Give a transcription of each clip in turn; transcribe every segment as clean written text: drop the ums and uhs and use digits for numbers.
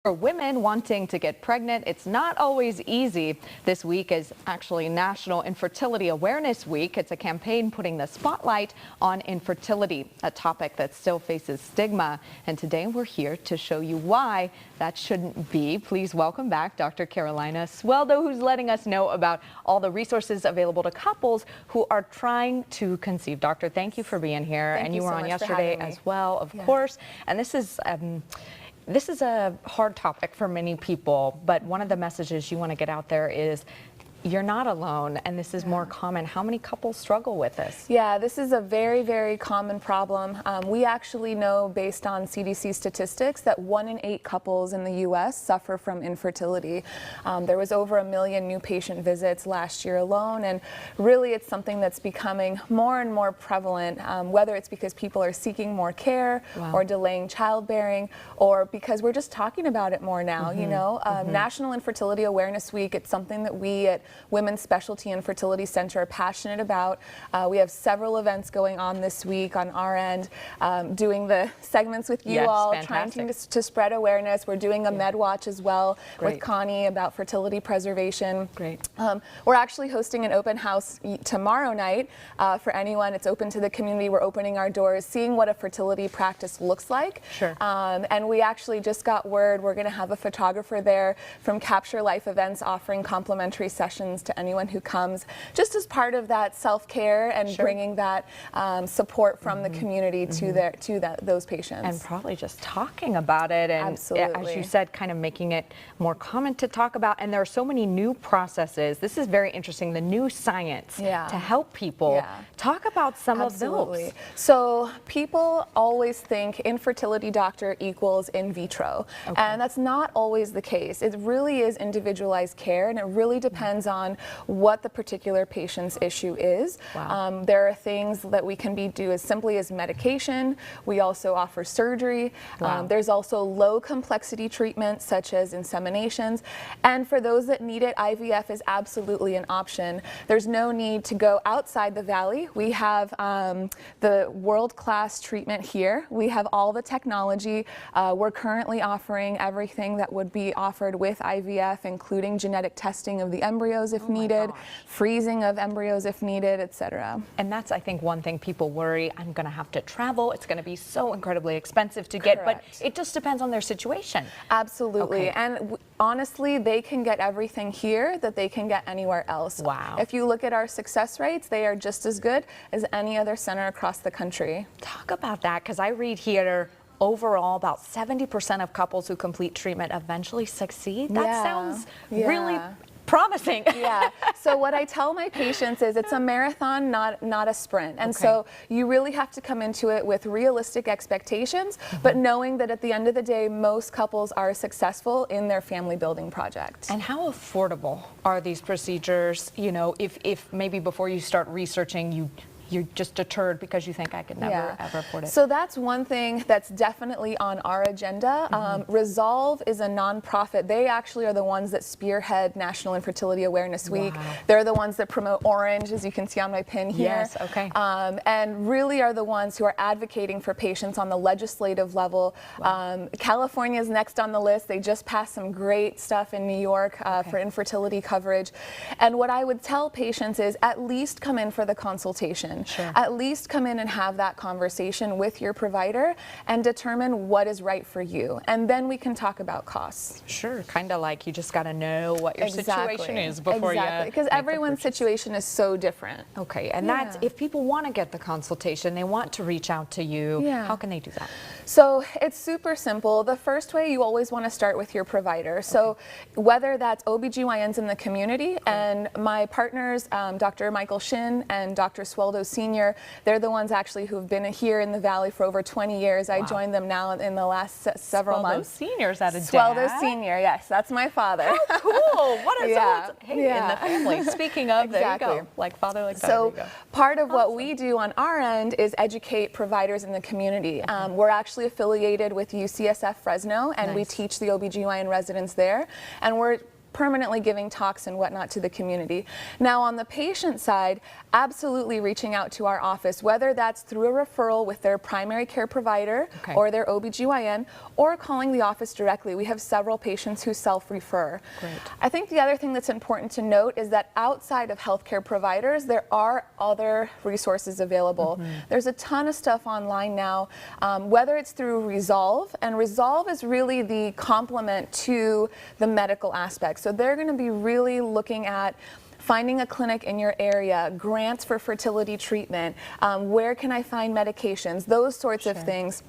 For women wanting to get pregnant, it's not always easy. This week is actually National Infertility Awareness Week. It's a campaign putting the spotlight on infertility, a topic that still faces stigma. And today we're here to show you why that shouldn't be. Please welcome back Dr. Carolina Sueldo, who's letting us know about all the resources available to couples who are trying to conceive. Doctor, thank you for being here. And you were on yesterday as well, of course. And this is a hard topic for many people, but one of the messages you want to get out there is you're not alone, and this is more common. How many couples struggle with this? Yeah, this is a very, very common problem. We actually know, based on CDC statistics, that 1 in 8 couples in the U.S. suffer from infertility. There was over 1 million new patient visits last year alone, and really it's something that's becoming more and more prevalent, whether it's because people are seeking more care or delaying childbearing, or because we're just talking about it more now. You know, National Infertility Awareness Week, it's something that we at Women's Specialty Infertility Center are passionate about. We have several events going on this week on our end, doing the segments with you all, trying to spread awareness. We're doing a med watch as well with Connie about fertility preservation. We're actually hosting an open house tomorrow night for anyone. It's open to the community. We're opening our doors, seeing what a fertility practice looks like. And we actually just got word we're going to have a photographer there from Capture Life Events offering complimentary sessions to anyone who comes, just as part of that self-care and bringing that support from the community to those patients. And probably just talking about it, and as you said, kind of making it more common to talk about. And there are so many new processes. This is very interesting, the new science to help people. Talk about some of those. So people always think infertility doctor equals in vitro, and that's not always the case. It really is individualized care, and it really depends on what the particular patient's issue is. There are things that we can do as simply as medication. We also offer surgery. There's also low complexity treatments such as inseminations. And for those that need it, IVF is absolutely an option. There's no need to go outside the valley. We have the world-class treatment here. We have all the technology. We're currently offering everything that would be offered with IVF, including genetic testing of the embryos if needed, freezing of embryos if needed, etc. And that's, I think, one thing people worry. I'm going to have to travel. It's going to be so incredibly expensive to get, but it just depends on their situation. Absolutely. And honestly, they can get everything here that they can get anywhere else. If you look at our success rates, they are just as good as any other center across the country. Talk about that, because I read here overall about 70% of couples who complete treatment eventually succeed. That sounds really promising. So what I tell my patients is it's a marathon, not a sprint. And so you really have to come into it with realistic expectations, but knowing that at the end of the day, most couples are successful in their family building project. And how affordable are these procedures? You know, if maybe before you start researching, you're just deterred because you think I could never ever afford it. So that's one thing that's definitely on our agenda. Resolve is a nonprofit. They actually are the ones that spearhead National Infertility Awareness Week. They're the ones that promote Orange, as you can see on my pin here. And really are the ones who are advocating for patients on the legislative level. California is next on the list. They just passed some great stuff in New York for infertility coverage. And what I would tell patients is at least come in for the consultation. At least come in and have that conversation with your provider and determine what is right for you. And then we can talk about costs. Kind of like you just got to know what your situation is before you because everyone's situation is so different. And that's, if people want to get the consultation, they want to reach out to you, how can they do that? So it's super simple. The first way, you always want to start with your provider. So whether that's OBGYNs in the community, and my partners, Dr. Michael Shin and Dr. Sueldo Senior, they're the ones actually who've been here in the Valley for over 20 years. I joined them now in the last several months. Senior's out of Sueldo Senior, yes, that's my father. Oh, cool. What is that? Hey, in the family. Speaking of, there you go. Like father, like daughter. So part of what we do on our end is educate providers in the community. We're actually affiliated with UCSF Fresno, and we teach the OBGYN residents there. And we're permanently giving talks and whatnot to the community. Now on the patient side, absolutely reaching out to our office, whether that's through a referral with their primary care provider or their OBGYN, or calling the office directly. We have several patients who self-refer. I think the other thing that's important to note is that outside of healthcare providers, there are other resources available. There's a ton of stuff online now, whether it's through Resolve, and Resolve is really the complement to the medical aspect. So they're going to be really looking at finding a clinic in your area, grants for fertility treatment, where can I find medications, those sorts of things.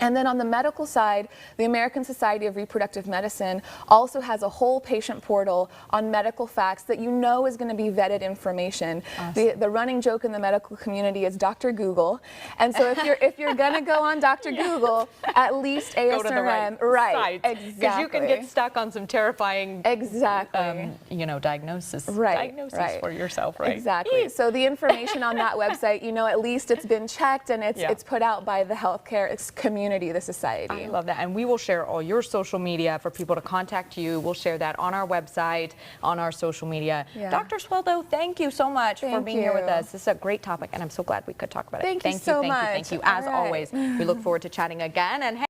And then on the medical side, the American Society of Reproductive Medicine also has a whole patient portal on medical facts that you know is going to be vetted information. The running joke in the medical community is Dr. Google. And so if you're going to go on Dr. Google, at least ASRM, go to the right site. Exactly. Because you can get stuck on some terrifying you know, diagnosis for yourself, right? Exactly. So the information on that website, you know, at least it's been checked and it's put out by the healthcare community, the society. I love that. And we will share all your social media for people to contact you. We'll share that on our website, on our social media. Dr. Sueldo, thank you so much for being here with us. This is a great topic, and I'm so glad we could talk about it. Thank you so much. Thank you. As always, we look forward to chatting again. And